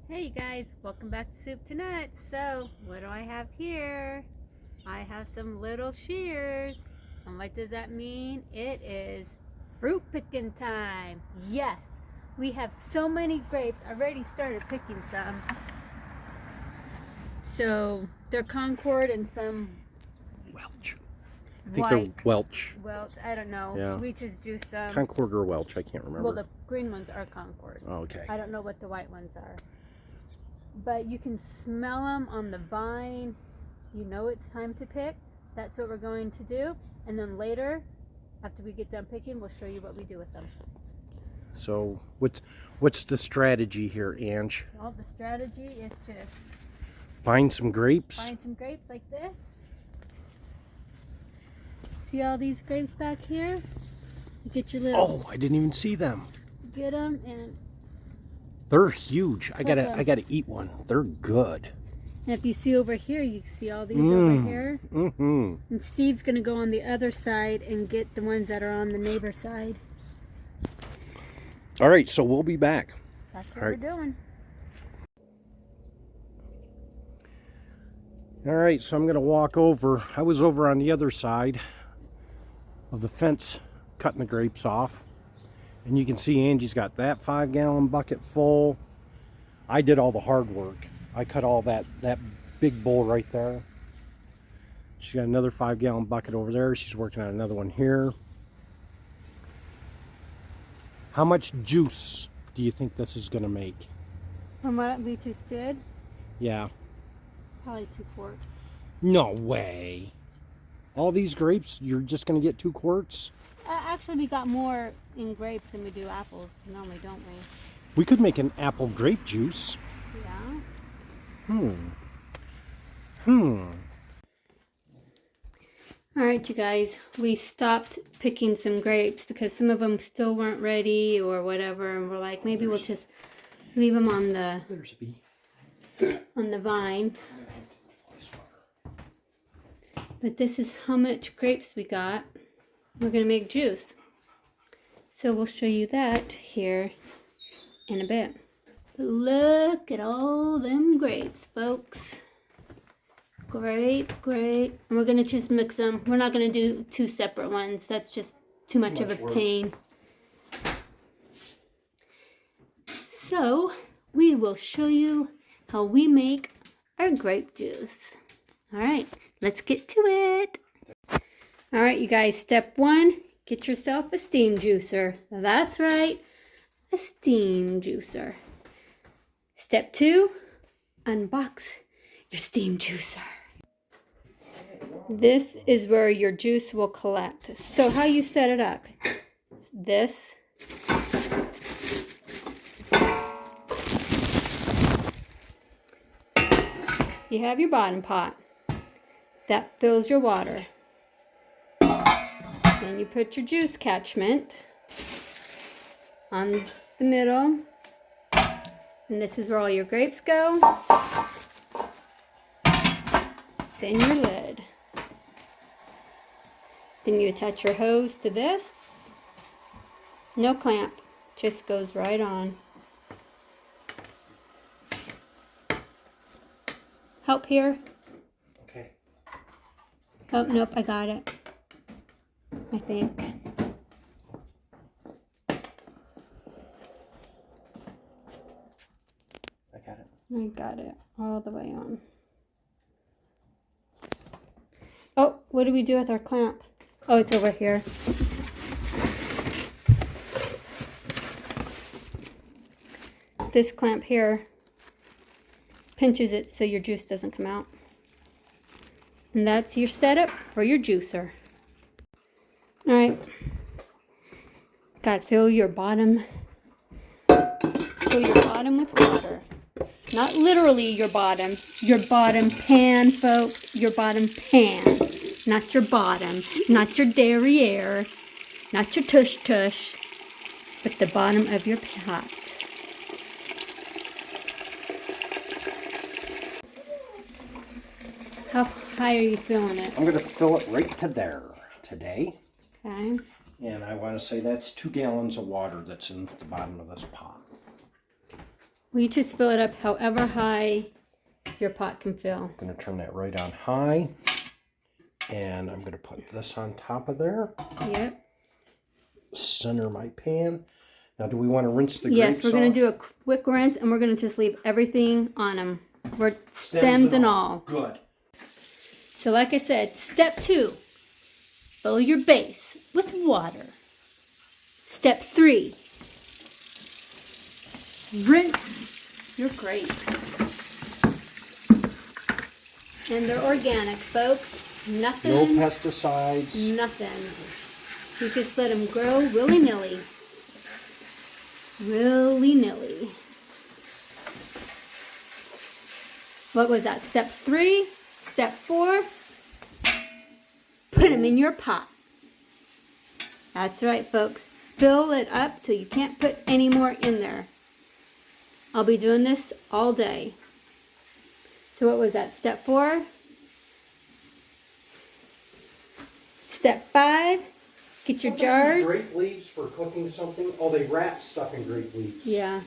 Hey guys, welcome back to Soup to Nuts. So, what do I have here? I have some little shears. And what does that mean? It is fruit picking time. Yes, we have so many grapes. I already started picking some. So, they're Concord and some Welch. I think white. they're Welch. Welch, I don't know. Yeah. We just juiced them. Concord or Welch, I can't remember. Well, the green ones are Concord. Oh, okay. I don't know what the white ones are. But you can smell them on the vine. You know it's time to pick. That's what we're going to do. And then later, after we get done picking, we'll show you what we do with them. So what's the strategy here, Ange? Well, the strategy is to Find some grapes? find some grapes like this. See all these grapes back here? You get your little... Oh, I didn't even see them. Get them and... They're huge. I them. gotta eat one. They're good. And if you see over here, you see all these over here. Mm-hmm. And Steve's going to go on the other side and get the ones that are on the neighbor side. All right, so we'll be back. That's what All right. we're doing. All right, so I'm gonna walk over. I was over on the other side of the fence cutting the grapes off. And you can see Angie's got that 5-gallon bucket full. I did all the hard work. I cut all that big bowl right there. She's got another 5-gallon bucket over there. She's working on another one here. How much juice do you think this is gonna make? From what we just did, Yeah. probably 2 quarts. No way. All these grapes, you're just gonna get 2 quarts? Actually, we got more in grapes than we do apples normally, don't we? We could make an apple grape juice. Yeah. All right, you guys, we stopped picking some grapes because some of them still weren't ready or whatever, and we're like, maybe we'll just leave them on the vine. But this is how much grapes we got. We're gonna make juice. So we'll show you that here in a bit. But look at all them grapes, folks. Great. And we're gonna just mix them. We're not gonna do 2 separate ones. That's just too much of a pain. So we will show you how we make our grape juice. All right, let's get to it. All right, you guys, step 1, get yourself a steam juicer. That's right, a steam juicer. Step 2, unbox your steam juicer. This is where your juice will collect. So how you set it up, this. You have your bottom pot. That fills your water. Then you put your juice catchment on the middle. And this is where all your grapes go. Then your lid. Then you attach your hose to this. No clamp, just goes right on. Help here? Okay. Oh, nope, I got it. I think. I got it all the way on. Oh, what do we do with our clamp? Oh, it's over here. This clamp here pinches it so your juice doesn't come out. And that's your setup for your juicer. All right. Got to fill your bottom with water. Not literally your bottom pan, folks. Your bottom pan. Not your bottom. Not your derriere. Not your tush-tush. But the bottom of your pot. How high are you filling it? I'm going to fill it right to there today. Okay. And I want to say that's 2 gallons of water that's in the bottom of this pot. Well, you just fill it up however high your pot can fill. I'm going to turn that right on high. And I'm going to put this on top of there. Yep. Center my pan. Now, do we want to rinse the grapes Yes, we're going off? to do a quick rinse, and we're going to just leave everything on them. Stems and all. Good. So like I said, step 2, fill your base with water. Step 3, rinse your grapes. And they're organic, folks. Nothing. No pesticides. Nothing. You just let them grow willy-nilly. Willy-nilly. What was that? Step 3? Step 4? Put them in your pot. That's right, folks. Fill it up till you can't put any more in there. I'll be doing this all day. So what was that? Step 4? Step 5? Get your jars. Grape leaves for cooking something. Oh, they wrap stuff in grape leaves. Yeah.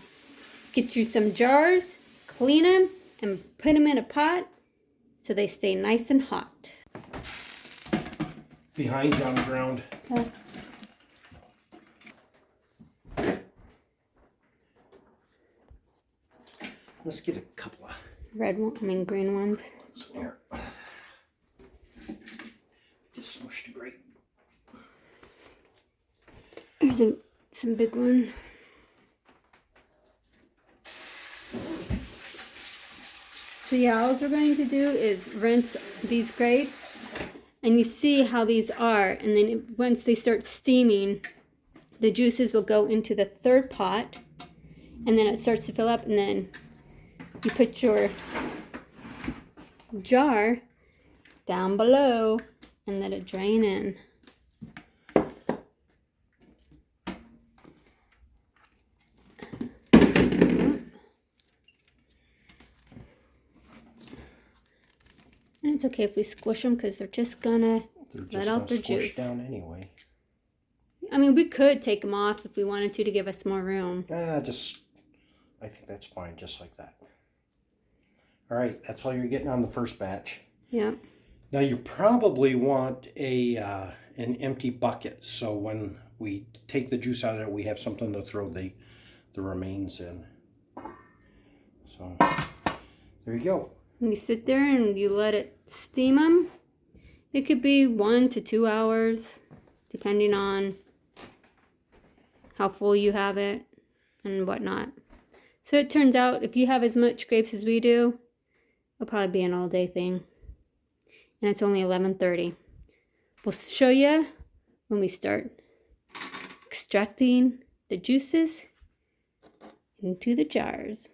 Get you some jars, clean them, and put them in a pot so they stay nice and hot. Behind you on the ground. Okay. Let's get a couple of Green ones. here. Just smushed a grape. There's some big one. So yeah, all we're going to do is rinse these grapes, and you see how these are, and then once they start steaming, the juices will go into the 3rd pot, and then it starts to fill up, and then you put your jar down below and let it drain in. And it's okay if we squish them because they're just gonna let out their juice. Down anyway. I mean, we could take them off if we wanted to give us more room. I think that's fine, just like that. All right, that's all you're getting on the first batch. Yeah. Now you probably want an empty bucket, so when we take the juice out of it, we have something to throw the remains in. So there you go. And you sit there and you let it steam them. It could be 1 to 2 hours, depending on how full you have it and whatnot. So it turns out if you have as much grapes as we do, it'll probably be an all-day thing. And it's only 11:30. We'll show you when we start extracting the juices into the jars.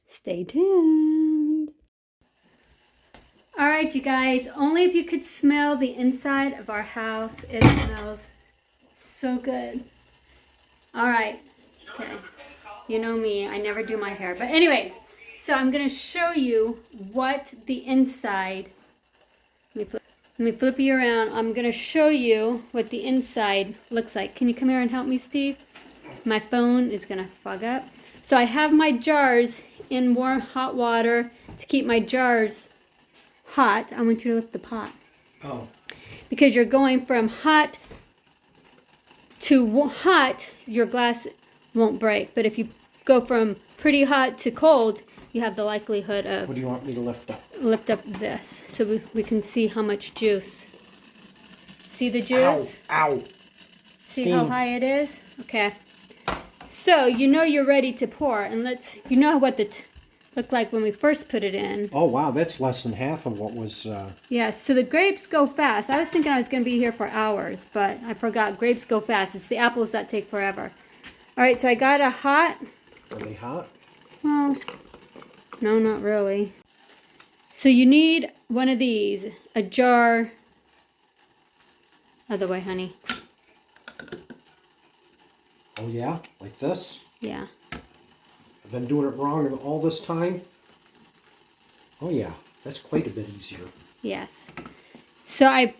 Stay tuned. All right, you guys, only if you could smell the inside of our house. It smells so good. All right, okay. You know me, I never do my hair. But anyways, so I'm going to show you what the inside, let me flip you around. I'm going to show you what the inside looks like. Can you come here and help me, Steve? My phone is going to fog up. So I have my jars in warm hot water to keep my jars hot. I want you to lift the pot. Oh. Because you're going from hot to hot, your glass won't break. But if you go from pretty hot to cold, you have the likelihood of... What do you want me to lift up? Lift up this so we can see how much juice. See the juice? Ow! Ow! See how high it is? Okay. So you know you're ready to pour, and you know what it looked like when we first put it in. Oh wow, that's less than half of what was. Yeah, so the grapes go fast. I was thinking I was going to be here for hours, but I forgot. Grapes go fast. It's the apples that take forever. All right, so I got a hot. Are they hot? Well, no, not really. So you need one of these, a jar. Other way, honey. Oh yeah, like this? Yeah. I've been doing it wrong all this time. Oh yeah, that's quite a bit easier. Yes. So I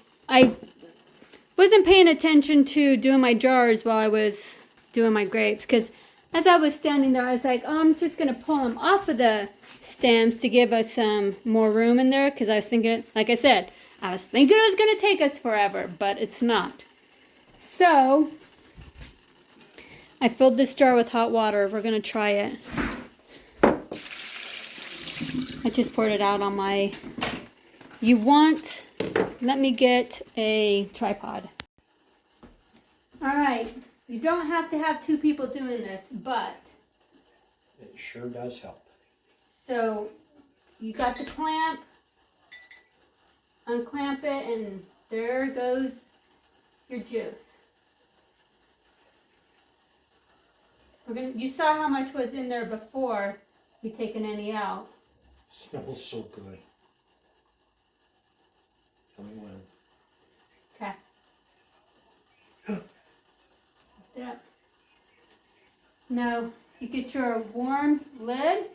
wasn't paying attention to doing my jars while I was doing my grapes, because as I was standing there, I was like, oh, I'm just going to pull them off of the stems to give us some more room in there. Because I was thinking, like I said, I was thinking it was going to take us forever, but it's not. So, I filled this jar with hot water. We're going to try it. I just poured it out on my... Let me get a tripod. All right. You don't have to have two people doing this, but... It sure does help. So, you got the clamp, unclamp it, and there goes your juice. You saw how much was in there before we taken any out. Smells so good. Tell me when. Okay. Lift it up. Now, you get your warm lid.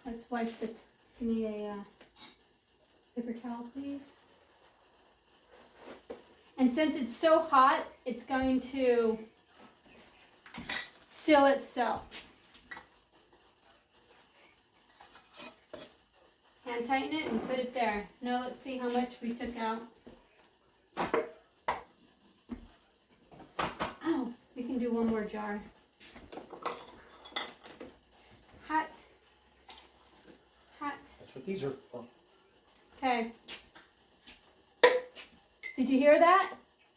Let's wipe the... Give me a paper towel, please. And since it's so hot, it's going to seal itself. Hand tighten it and put it there. Now let's see how much we took out. Oh, we can do one more jar. Hot. Hot. That's what these are for. Okay. Did you hear that?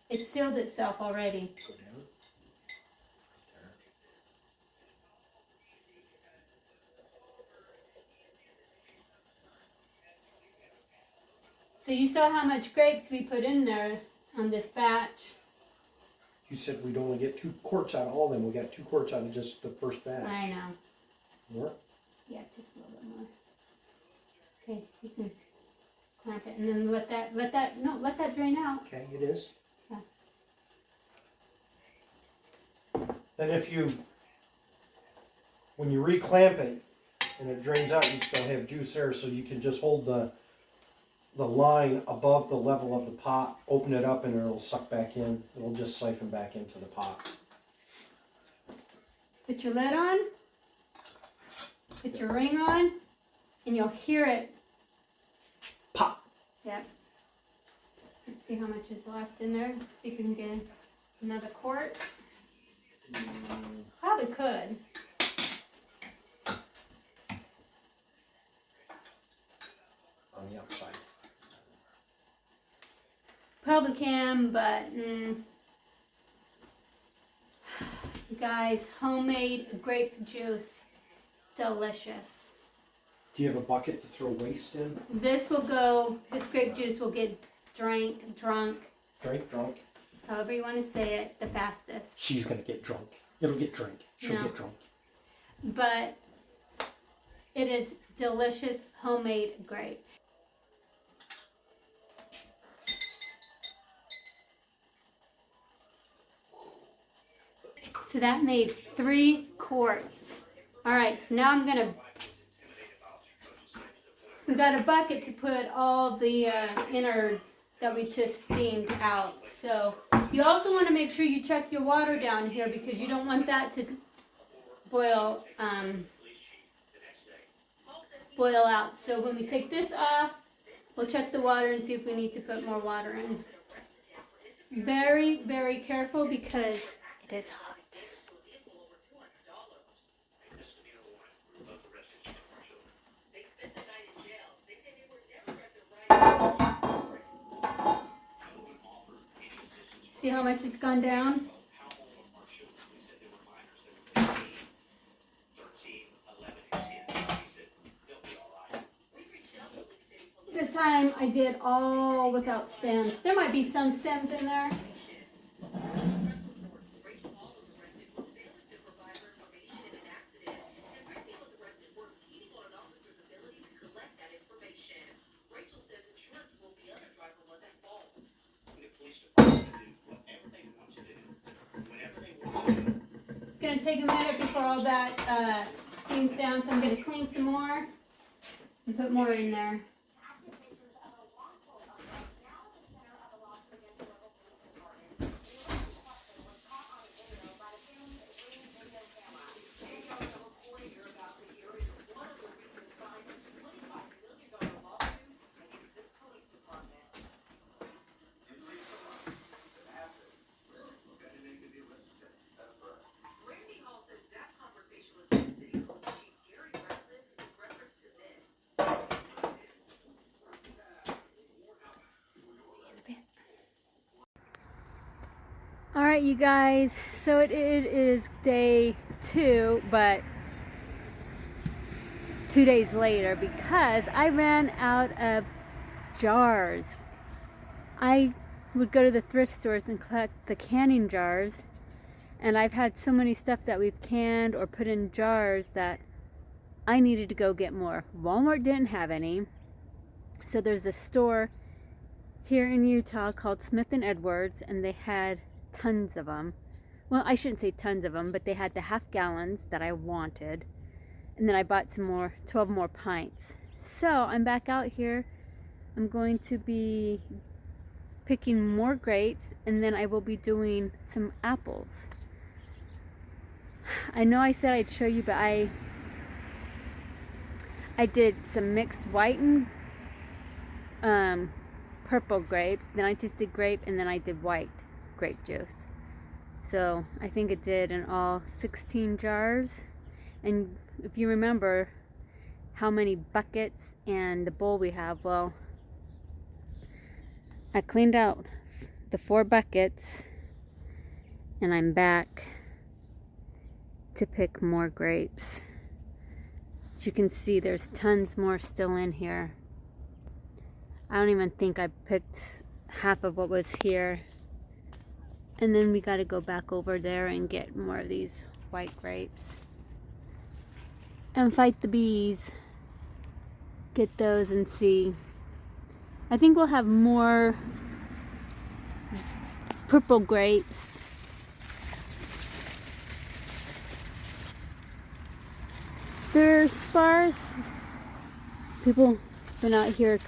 It sealed itself already. Go down. There. So you saw how much grapes we put in there on this batch. You said we'd only get 2 quarts out of all of them. We got 2 quarts out of just the first batch. I know. More? Yeah, just a little bit more. Okay, you can clamp it and then let that drain out. Okay, it is. Yeah. Then when you reclamp it and it drains out, you still have juice there, so you can just hold the line above the level of the pot, open it up, and it'll suck back in. It'll just siphon back into the pot. Put your lid on, put your ring on, and you'll hear it pop. Yep. Let's see how much is left in there. See if we can get another quart. Probably could. On the outside. Probably can, but you guys, homemade grape juice, delicious. Do you have a bucket to throw waste in? This grape juice will get drunk, however you want to say it, the fastest. She's gonna get drunk. It'll get drunk. She'll get drunk. But it is delicious homemade grape. So that made 3 quarts. All right, so now we got a bucket to put all the innards that we just steamed out. So you also want to make sure you check your water down here because you don't want that to boil out. So when we take this off, we'll check the water and see if we need to put more water in. Very, very careful because it is hot. See how much it's gone down? This time I did all without stems. There might be some stems in there. It's going to take a minute before all that steams down, so I'm going to clean some more and put more in there. right, you guys, so it is day 2, but 2 days later because I ran out of jars. I would go to the thrift stores and collect the canning jars, and I've had so many stuff that we've canned or put in jars that I needed to go get more. Walmart didn't have any, so there's a store here in Utah called Smith & Edwards, and they had tons of them. Well, I shouldn't say tons of them, but they had the half gallons that I wanted. And then I bought some more, 12 more pints. So I'm back out here. I'm going to be picking more grapes, and then I will be doing some apples. I know I said I'd show you, but I did some mixed white and purple grapes. Then I just did grape, and then I did white grape juice. So I think it did in all 16 jars. And if you remember how many buckets and the bowl we have, well, I cleaned out the 4 buckets, and I'm back to pick more grapes. As you can see, there's tons more still in here. I don't even think I picked half of what was here. And then we got to go back over there and get more of these white grapes and fight the bees. Get those and see. I think we'll have more purple grapes. They're sparse. People been out here,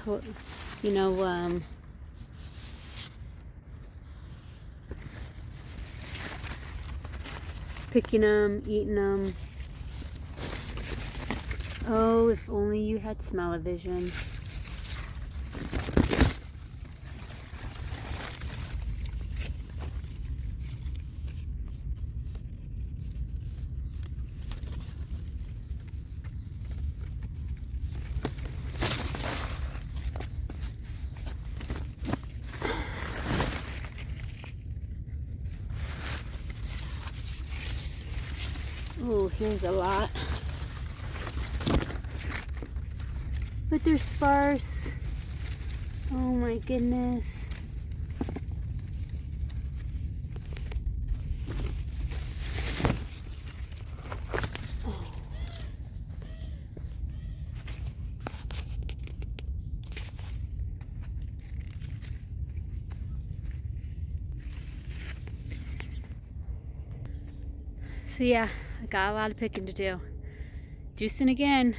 you know, picking them, eating them. Oh, if only you had smell-o-vision. Oh, here's a lot. But they're sparse. Oh my goodness. Oh. So yeah, I got a lot of picking to do. Juicing again.